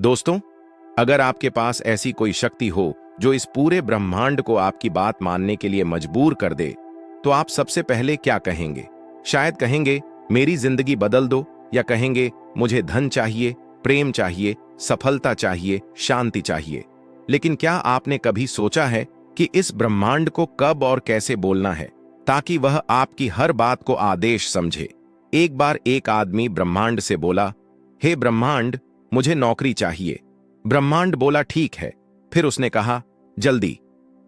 दोस्तों, अगर आपके पास ऐसी कोई शक्ति हो जो इस पूरे ब्रह्मांड को आपकी बात मानने के लिए मजबूर कर दे, तो आप सबसे पहले क्या कहेंगे? शायद कहेंगे मेरी जिंदगी बदल दो, या कहेंगे मुझे धन चाहिए, प्रेम चाहिए, सफलता चाहिए, शांति चाहिए। लेकिन क्या आपने कभी सोचा है कि इस ब्रह्मांड को कब और कैसे बोलना है ताकि वह आपकी हर बात को आदेश समझे? एक बार एक आदमी ब्रह्मांड से बोला, हे ब्रह्मांड, मुझे नौकरी चाहिए। ब्रह्मांड बोला ठीक है। फिर उसने कहा, जल्दी।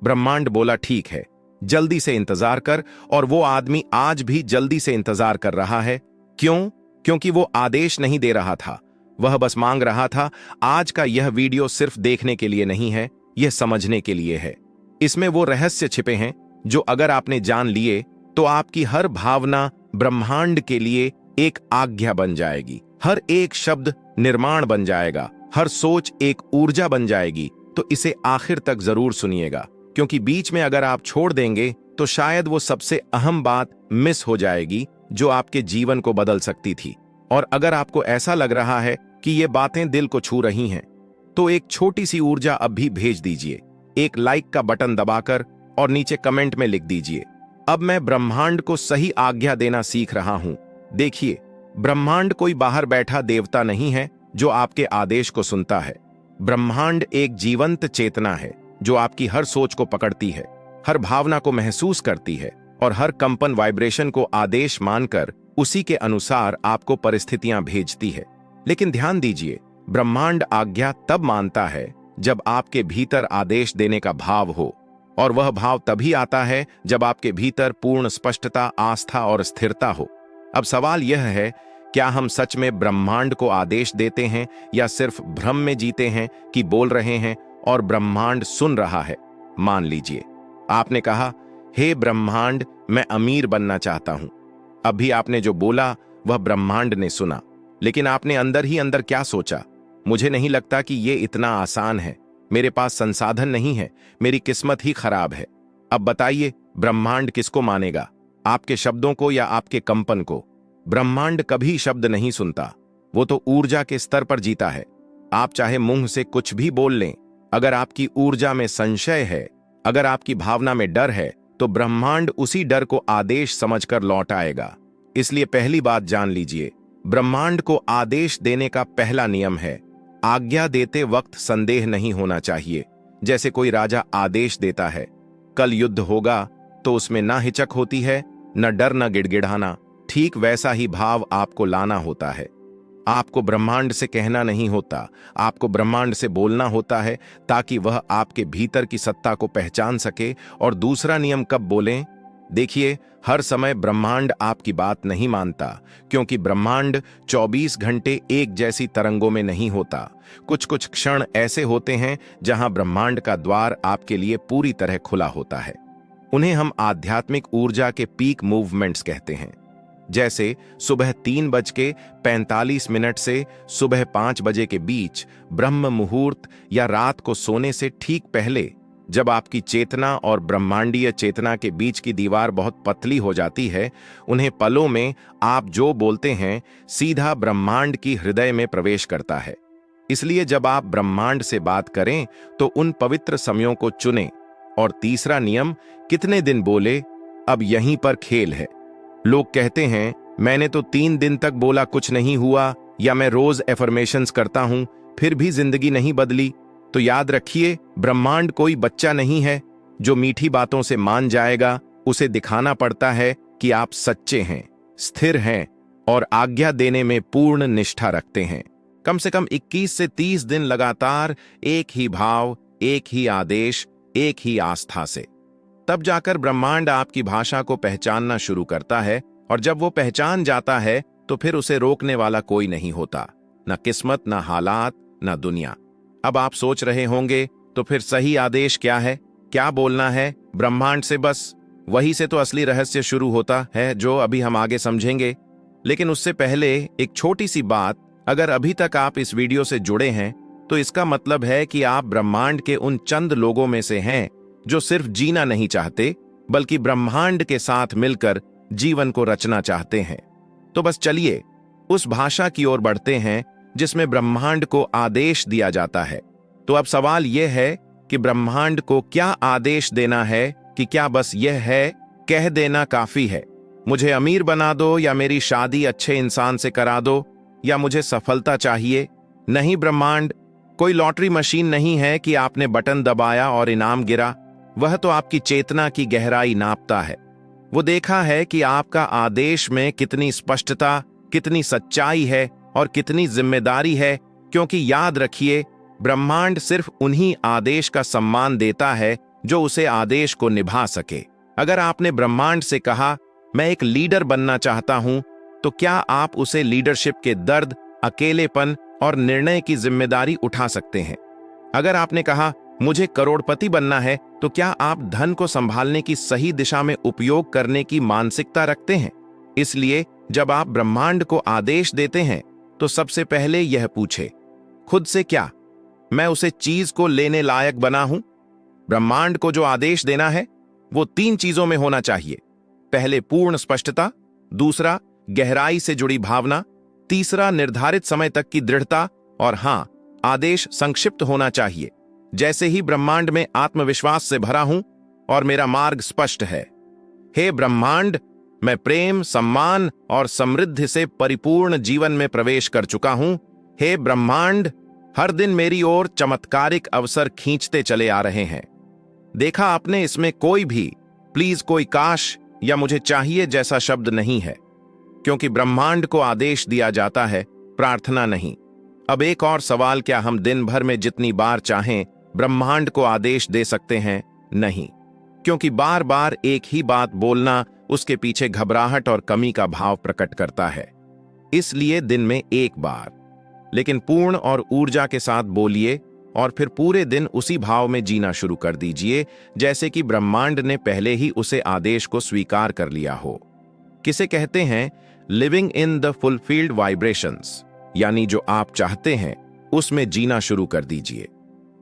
ब्रह्मांड बोला ठीक है, जल्दी से इंतजार कर। और वो आदमी आज भी जल्दी से इंतजार कर रहा है। क्यों? क्योंकि वो आदेश नहीं दे रहा था, वह बस मांग रहा था। आज का यह वीडियो सिर्फ देखने के लिए नहीं है, यह समझने के लिए है। इसमें वो रहस्य छिपे हैं जो अगर आपने जान लिए तो आपकी हर भावना ब्रह्मांड के लिए एक आज्ञा बन जाएगी, हर एक शब्द निर्माण बन जाएगा, हर सोच एक ऊर्जा बन जाएगी। तो इसे आखिर तक जरूर सुनिएगा, क्योंकि बीच में अगर आप छोड़ देंगे तो शायद वो सबसे अहम बात मिस हो जाएगी जो आपके जीवन को बदल सकती थी। और अगर आपको ऐसा लग रहा है कि ये बातें दिल को छू रही हैं, तो एक छोटी सी ऊर्जा अब भी भेज दीजिए, एक लाइक का बटन दबाकर, और नीचे कमेंट में लिख दीजिए, अब मैं ब्रह्मांड को सही आज्ञा देना सीख रहा हूं। देखिए, ब्रह्मांड कोई बाहर बैठा देवता नहीं है जो आपके आदेश को सुनता है। ब्रह्मांड एक जीवंत चेतना है जो आपकी हर सोच को पकड़ती है, हर भावना को महसूस करती है और हर कंपन वाइब्रेशन को आदेश मानकर उसी के अनुसार आपको परिस्थितियां भेजती है। लेकिन ध्यान दीजिए, ब्रह्मांड आज्ञा तब मानता है जब आपके भीतर आदेश देने का भाव हो, और वह भाव तभी आता है जब आपके भीतर पूर्ण स्पष्टता, आस्था और स्थिरता हो। अब सवाल यह है, क्या हम सच में ब्रह्मांड को आदेश देते हैं या सिर्फ भ्रम में जीते हैं कि बोल रहे हैं और ब्रह्मांड सुन रहा है? मान लीजिए आपने कहा, हे ब्रह्मांड, मैं अमीर बनना चाहता हूं। अभी आपने जो बोला वह ब्रह्मांड ने सुना, लेकिन आपने अंदर ही अंदर क्या सोचा? मुझे नहीं लगता कि यह इतना आसान है, मेरे पास संसाधन नहीं है, मेरी किस्मत ही खराब है। अब बताइए, ब्रह्मांड किसको मानेगा, आपके शब्दों को या आपके कंपन को? ब्रह्मांड कभी शब्द नहीं सुनता, वो तो ऊर्जा के स्तर पर जीता है। आप चाहे मुंह से कुछ भी बोल लें, अगर आपकी ऊर्जा में संशय है, अगर आपकी भावना में डर है, तो ब्रह्मांड उसी डर को आदेश समझकर लौट आएगा। इसलिए पहली बात जान लीजिए, ब्रह्मांड को आदेश देने का पहला नियम है, आज्ञा देते वक्त संदेह नहीं होना चाहिए। जैसे कोई राजा आदेश देता है, कल युद्ध होगा, तो उसमें ना हिचक होती है, न डर, न गिड़गिड़ाना। ठीक वैसा ही भाव आपको लाना होता है। आपको ब्रह्मांड से कहना नहीं होता, आपको ब्रह्मांड से बोलना होता है, ताकि वह आपके भीतर की सत्ता को पहचान सके। और दूसरा नियम कब बोलें? देखिए, हर समय ब्रह्मांड आपकी बात नहीं मानता, क्योंकि ब्रह्मांड 24 घंटे एक जैसी तरंगों में नहीं होता। कुछ कुछ क्षण ऐसे होते हैं जहां ब्रह्मांड का द्वार आपके लिए पूरी तरह खुला होता है। उन्हें हम आध्यात्मिक ऊर्जा के पीक मूवमेंट्स कहते हैं। जैसे सुबह 3:45 से सुबह 5 बजे के बीच ब्रह्म मुहूर्त, या रात को सोने से ठीक पहले, जब आपकी चेतना और ब्रह्मांडीय चेतना के बीच की दीवार बहुत पतली हो जाती है। उन्हें पलों में आप जो बोलते हैं सीधा ब्रह्मांड की हृदय में प्रवेश करता है। इसलिए जब आप ब्रह्मांड से बात करें तो उन पवित्र समयों को चुनें। और तीसरा नियम, कितने दिन बोले, अब यहीं पर खेल है। लोग कहते हैं, मैंने तो 3 दिन तक बोला, कुछ नहीं हुआ, या मैं रोज एफर्मेशंस करता हूं, फिर भी जिंदगी नहीं बदली। तो याद रखिए, ब्रह्मांड कोई बच्चा नहीं है जो मीठी बातों से मान जाएगा। उसे दिखाना पड़ता है कि आप सच्चे हैं, स्थिर हैं और आज्ञा देने में पूर्ण निष्ठा रखते हैं। कम से कम 21 से 30 दिन लगातार एक ही भाव, एक ही आदेश, एक ही आस्था से। तब जाकर ब्रह्मांड आपकी भाषा को पहचानना शुरू करता है। और जब वो पहचान जाता है तो फिर उसे रोकने वाला कोई नहीं होता, न किस्मत, न हालात, न दुनिया। अब आप सोच रहे होंगे, तो फिर सही आदेश क्या है, क्या बोलना है? ब्रह्मांड से बस वही से तो असली रहस्य शुरू होता है, जो अभी हम आगे समझेंगे। लेकिन उससे पहले एक छोटी सी बात, अगर अभी तक आप इस वीडियो से जुड़े हैं तो इसका मतलब है कि आप ब्रह्मांड के उन चंद लोगों में से हैं जो सिर्फ जीना नहीं चाहते, बल्कि ब्रह्मांड के साथ मिलकर जीवन को रचना चाहते हैं। तो बस चलिए उस भाषा की ओर बढ़ते हैं जिसमें ब्रह्मांड को आदेश दिया जाता है। तो अब सवाल यह है कि ब्रह्मांड को क्या आदेश देना है, कि क्या बस यह है कह देना काफी है, मुझे अमीर बना दो या मेरी शादी अच्छे इंसान से करा दो या मुझे सफलता चाहिए? नहीं, ब्रह्मांड कोई लॉटरी मशीन नहीं है कि आपने बटन दबाया और इनाम गिरा। वह तो आपकी चेतना की गहराई नापता है। वो देखा है कि आपका आदेश में कितनी स्पष्टता, कितनी सच्चाई है और कितनी जिम्मेदारी है, क्योंकि याद रखिए, ब्रह्मांड सिर्फ उन्हीं आदेश का सम्मान देता है जो उसे आदेश को निभा सके। अगर आपने ब्रह्मांड से कहा मैं एक लीडर बनना चाहता हूं, तो क्या आप उसे लीडरशिप के दर्द, अकेलेपन और निर्णय की जिम्मेदारी उठा सकते हैं? अगर आपने कहा मुझे करोड़पति बनना है, तो क्या आप धन को संभालने की सही दिशा में उपयोग करने की मानसिकता रखते हैं? इसलिए जब आप ब्रह्मांड को आदेश देते हैं, तो सबसे पहले यह पूछे खुद से, क्या मैं उसे चीज को लेने लायक बना हूं? ब्रह्मांड को जो आदेश देना है वो 3 चीजों में होना चाहिए। पहले पूर्ण स्पष्टता, दूसरा गहराई से जुड़ी भावना, तीसरा निर्धारित समय तक की दृढ़ता। और हां, आदेश संक्षिप्त होना चाहिए, जैसे ही ब्रह्मांड में आत्मविश्वास से भरा हूं और मेरा मार्ग स्पष्ट है। हे ब्रह्मांड, मैं प्रेम, सम्मान और समृद्धि से परिपूर्ण जीवन में प्रवेश कर चुका हूं। हे ब्रह्मांड, हर दिन मेरी ओर चमत्कारिक अवसर खींचते चले आ रहे हैं। देखा आपने, इसमें कोई भी प्लीज, कोई काश या मुझे चाहिए जैसा शब्द नहीं है, क्योंकि ब्रह्मांड को आदेश दिया जाता है, प्रार्थना नहीं। अब एक और सवाल, क्या हम दिन भर में जितनी बार चाहें ब्रह्मांड को आदेश दे सकते हैं? नहीं, क्योंकि बार बार एक ही बात बोलना उसके पीछे घबराहट और कमी का भाव प्रकट करता है। इसलिए दिन में एक बार, लेकिन पूर्ण और ऊर्जा के साथ बोलिए और फिर पूरे दिन उसी भाव में जीना शुरू कर दीजिए, जैसे कि ब्रह्मांड ने पहले ही उसे आदेश को स्वीकार कर लिया हो। किसे कहते हैं living in the fulfilled vibrations, यानी जो आप चाहते हैं उसमें जीना शुरू कर दीजिए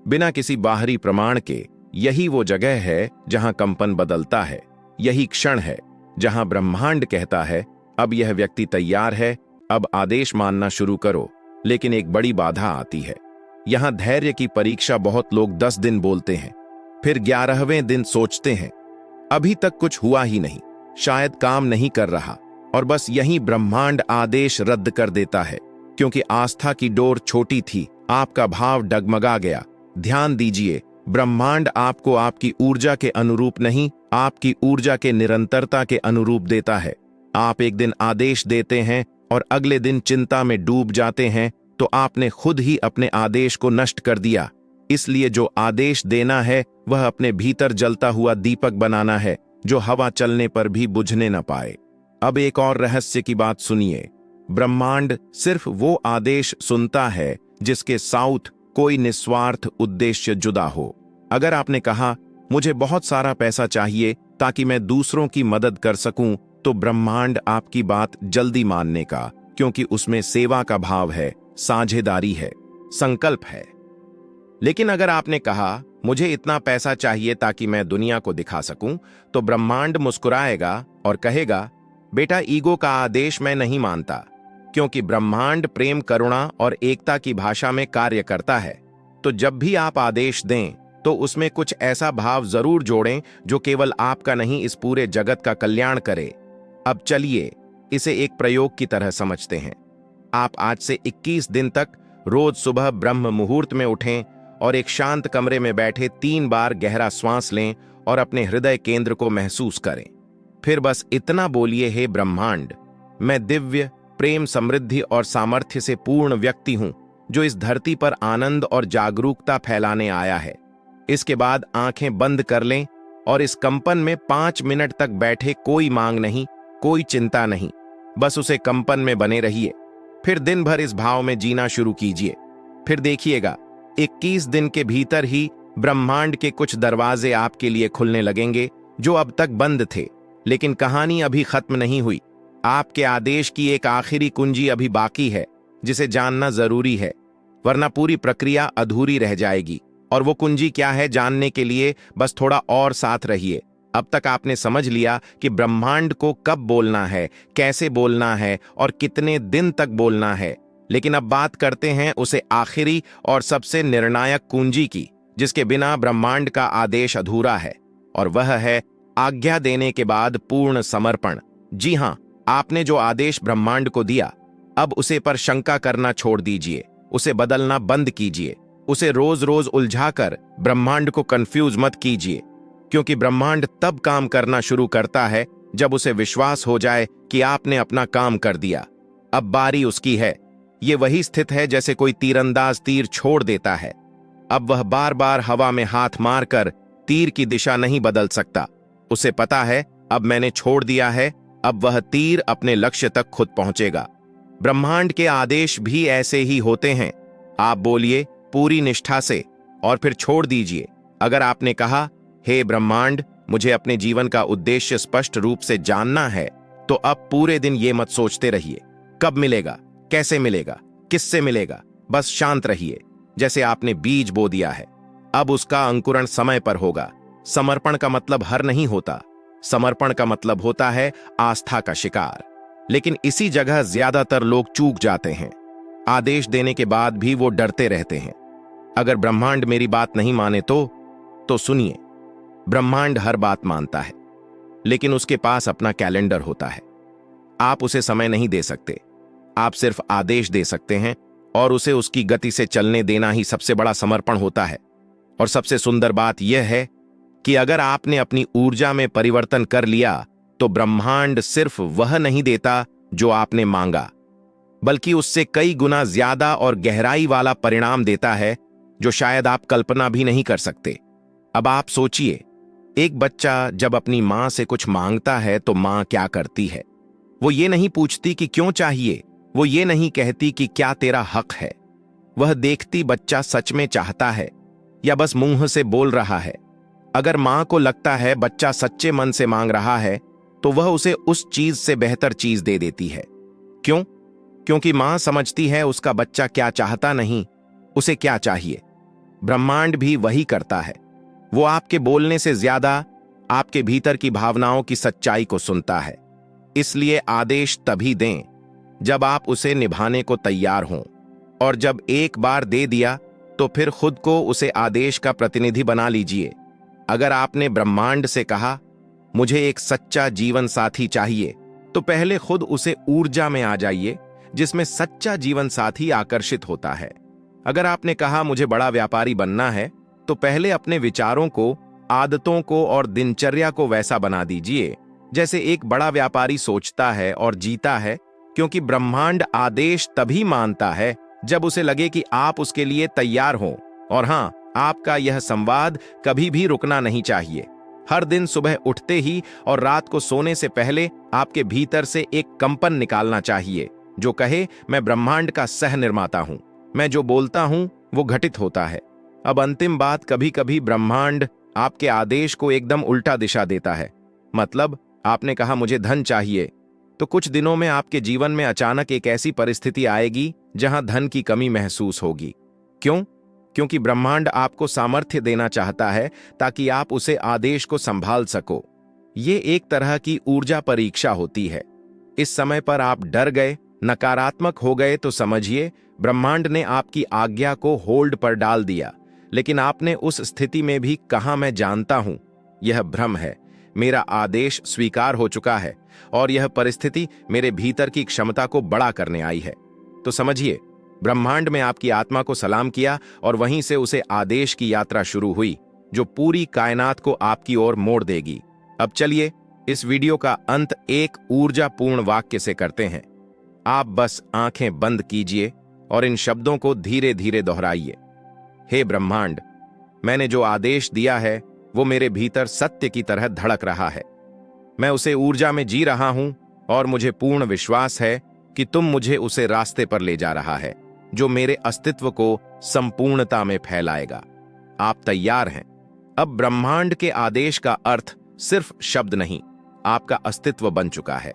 बिना किसी बाहरी प्रमाण के। यही वो जगह है जहां कंपन बदलता है। यही क्षण है जहां ब्रह्मांड कहता है अब यह व्यक्ति तैयार है, अब आदेश मानना शुरू करो। लेकिन एक बड़ी बाधा आती है। यहां धैर्य की परीक्षा। बहुत लोग 10 दिन बोलते हैं, फिर 11वें दिन सोचते हैं अभी तक कुछ हुआ ही नहीं, शायद काम नहीं कर रहा, और बस यही ब्रह्मांड आदेश रद्द कर देता है, क्योंकि आस्था की डोर छोटी थी, आपका भाव डगमगा गया। ध्यान दीजिए, ब्रह्मांड आपको आपकी ऊर्जा के अनुरूप नहीं, आपकी ऊर्जा के निरंतरता के अनुरूप देता है। आप एक दिन आदेश देते हैं और अगले दिन चिंता में डूब जाते हैं, तो आपने खुद ही अपने आदेश को नष्ट कर दिया। इसलिए जो आदेश देना है वह अपने भीतर जलता हुआ दीपक बनाना है, जो हवा चलने पर भी बुझने न पाए। अब एक और रहस्य की बात सुनिए, ब्रह्मांड सिर्फ वो आदेश सुनता है जिसके साउथ कोई निस्वार्थ उद्देश्य जुदा हो। अगर आपने कहा मुझे बहुत सारा पैसा चाहिए ताकि मैं दूसरों की मदद कर सकूं, तो ब्रह्मांड आपकी बात जल्दी मानने का, क्योंकि उसमें सेवा का भाव है, साझेदारी है, संकल्प है। लेकिन अगर आपने कहा मुझे इतना पैसा चाहिए ताकि मैं दुनिया को दिखा सकूं, तो ब्रह्मांड मुस्कुराएगा और कहेगा बेटा, ईगो का आदेश मैं नहीं मानता, क्योंकि ब्रह्मांड प्रेम, करुणा और एकता की भाषा में कार्य करता है। तो जब भी आप आदेश दें तो उसमें कुछ ऐसा भाव जरूर जोड़ें जो केवल आपका नहीं, इस पूरे जगत का कल्याण करे। अब चलिए इसे एक प्रयोग की तरह समझते हैं। आप आज से 21 दिन तक रोज सुबह ब्रह्म मुहूर्त में उठें और एक शांत कमरे में बैठे 3 बार गहरा श्वास लें और अपने हृदय केंद्र को महसूस करें। फिर बस इतना बोलिए, हे ब्रह्मांड, मैं दिव्य, प्रेम, समृद्धि और सामर्थ्य से पूर्ण व्यक्ति हूं जो इस धरती पर आनंद और जागरूकता फैलाने आया है। इसके बाद आंखें बंद कर लें और इस कंपन में 5 मिनट तक बैठे, कोई मांग नहीं, कोई चिंता नहीं, बस उसे कंपन में बने रहिए। फिर दिन भर इस भाव में जीना शुरू कीजिए। फिर देखिएगा 21 दिन के भीतर ही ब्रह्मांड के कुछ दरवाजे आपके लिए खुलने लगेंगे जो अब तक बंद थे। लेकिन कहानी अभी खत्म नहीं हुई। आपके आदेश की एक आखिरी कुंजी अभी बाकी है, जिसे जानना जरूरी है, वरना पूरी प्रक्रिया अधूरी रह जाएगी। और वो कुंजी क्या है, जानने के लिए बस थोड़ा और साथ रहिए। अब तक आपने समझ लिया कि ब्रह्मांड को कब बोलना है, कैसे बोलना है और कितने दिन तक बोलना है। लेकिन अब बात करते हैं उसे आखिरी और सबसे निर्णायक कुंजी की, जिसके बिना ब्रह्मांड का आदेश अधूरा है, और वह है आज्ञा देने के बाद पूर्ण समर्पण। जी हां, आपने जो आदेश ब्रह्मांड को दिया, अब उसे पर शंका करना छोड़ दीजिए, उसे बदलना बंद कीजिए, उसे रोज रोज उलझाकर ब्रह्मांड को कंफ्यूज मत कीजिए, क्योंकि ब्रह्मांड तब काम करना शुरू करता है जब उसे विश्वास हो जाए कि आपने अपना काम कर दिया। अब बारी उसकी है। ये वही स्थित है जैसे कोई तीरंदाज तीर छोड़ देता है। अब वह बार बार हवा में हाथ मारकर तीर की दिशा नहीं बदल सकता। उसे पता है अब मैंने छोड़ दिया है, अब वह तीर अपने लक्ष्य तक खुद पहुंचेगा। ब्रह्मांड के आदेश भी ऐसे ही होते हैं। आप बोलिए पूरी निष्ठा से और फिर छोड़ दीजिए। अगर आपने कहा, हे ब्रह्मांड, मुझे अपने जीवन का उद्देश्य स्पष्ट रूप से जानना है, तो अब पूरे दिन ये मत सोचते रहिए कब मिलेगा, कैसे मिलेगा, किससे मिलेगा। बस शांत रहिए, जैसे आपने बीज बो दिया है। अब उसका अंकुरण समय पर होगा। समर्पण का मतलब हर नहीं होता, समर्पण का मतलब होता है आस्था का शिकार। लेकिन इसी जगह ज्यादातर लोग चूक जाते हैं। आदेश देने के बाद भी वो डरते रहते हैं। अगर ब्रह्मांड मेरी बात नहीं माने तो सुनिए, ब्रह्मांड हर बात मानता है, लेकिन उसके पास अपना कैलेंडर होता है। आप उसे समय नहीं दे सकते, आप सिर्फ आदेश दे सकते हैं, और उसे उसकी गति से चलने देना ही सबसे बड़ा समर्पण होता है। और सबसे सुंदर बात यह है कि अगर आपने अपनी ऊर्जा में परिवर्तन कर लिया, तो ब्रह्मांड सिर्फ वह नहीं देता जो आपने मांगा, बल्कि उससे कई गुना ज्यादा और गहराई वाला परिणाम देता है, जो शायद आप कल्पना भी नहीं कर सकते। अब आप सोचिए, एक बच्चा जब अपनी मां से कुछ मांगता है तो मां क्या करती है? वो ये नहीं पूछती कि क्यों चाहिए, वो ये नहीं कहती कि क्या तेरा हक है। वह देखती बच्चा सच में चाहता है या बस मुंह से बोल रहा है। अगर मां को लगता है बच्चा सच्चे मन से मांग रहा है, तो वह उसे उस चीज से बेहतर चीज दे देती है। क्यों? क्योंकि मां समझती है उसका बच्चा क्या चाहता नहीं, उसे क्या चाहिए। ब्रह्मांड भी वही करता है। वो आपके बोलने से ज्यादा आपके भीतर की भावनाओं की सच्चाई को सुनता है। इसलिए आदेश तभी दें जब आप उसे निभाने को तैयार हों, और जब एक बार दे दिया तो फिर खुद को उसे आदेश का प्रतिनिधि बना लीजिए। अगर आपने ब्रह्मांड से कहा, मुझे एक सच्चा जीवन साथी चाहिए, तो पहले खुद उसे ऊर्जा में आ जाइए जिसमें सच्चा जीवन साथी आकर्षित होता है। अगर आपने कहा, मुझे बड़ा व्यापारी बनना है, तो पहले अपने विचारों को, आदतों को और दिनचर्या को वैसा बना दीजिए जैसे एक बड़ा व्यापारी सोचता है और जीता है, क्योंकि ब्रह्मांड आदेश तभी मानता है जब उसे लगे कि आप उसके लिए तैयार हों। और हां, आपका यह संवाद कभी भी रुकना नहीं चाहिए। हर दिन सुबह उठते ही और रात को सोने से पहले आपके भीतर से एक कंपन निकालना चाहिए जो कहे, मैं ब्रह्मांड का सह निर्माता हूं, मैं जो बोलता हूं वो घटित होता है। अब अंतिम बात, कभी कभी ब्रह्मांड आपके आदेश को एकदम उल्टा दिशा देता है। मतलब, आपने कहा मुझे धन चाहिए, तो कुछ दिनों में आपके जीवन में अचानक एक ऐसी परिस्थिति आएगी जहां धन की कमी महसूस होगी। क्यों? क्योंकि ब्रह्मांड आपको सामर्थ्य देना चाहता है ताकि आप उसे आदेश को संभाल सको। ये एक तरह की ऊर्जा परीक्षा होती है। इस समय पर आप डर गए, नकारात्मक हो गए, तो समझिए ब्रह्मांड ने आपकी आज्ञा को होल्ड पर डाल दिया। लेकिन आपने उस स्थिति में भी कहा, मैं जानता हूं यह भ्रम है, मेरा आदेश स्वीकार हो चुका है और यह परिस्थिति मेरे भीतर की क्षमता को बड़ा करने आई है। तो समझिए, ब्रह्मांड में आपकी आत्मा को सलाम किया और वहीं से उसे आदेश की यात्रा शुरू हुई जो पूरी कायनात को आपकी ओर मोड़ देगी। अब चलिए इस वीडियो का अंत एक ऊर्जापूर्ण वाक्य से करते हैं। आप बस आंखें बंद कीजिए और इन शब्दों को धीरे धीरे दोहराइए। हे ब्रह्मांड, मैंने जो आदेश दिया है वो मेरे भीतर सत्य की तरह धड़क रहा है। मैं उसे ऊर्जा में जी रहा हूं और मुझे पूर्ण विश्वास है कि तुम मुझे उसे रास्ते पर ले जा रहा है जो मेरे अस्तित्व को संपूर्णता में फैलाएगा। आप तैयार हैं? अब ब्रह्मांड के आदेश का अर्थ सिर्फ शब्द नहीं, आपका अस्तित्व बन चुका है।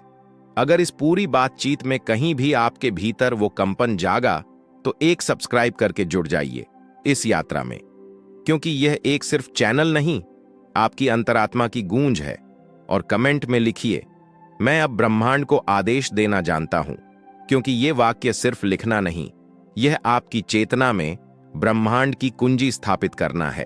अगर इस पूरी बातचीत में कहीं भी आपके भीतर वो कंपन जागा, तो एक सब्सक्राइब करके जुड़ जाइए इस यात्रा में, क्योंकि यह एक सिर्फ चैनल नहीं, आपकी अंतरात्मा की गूंज है। और कमेंट में लिखिए, मैं अब ब्रह्मांड को आदेश देना जानता हूं क्योंकि ये वाक्य सिर्फ लिखना नहीं, यह आपकी चेतना में ब्रह्मांड की कुंजी स्थापित करना है।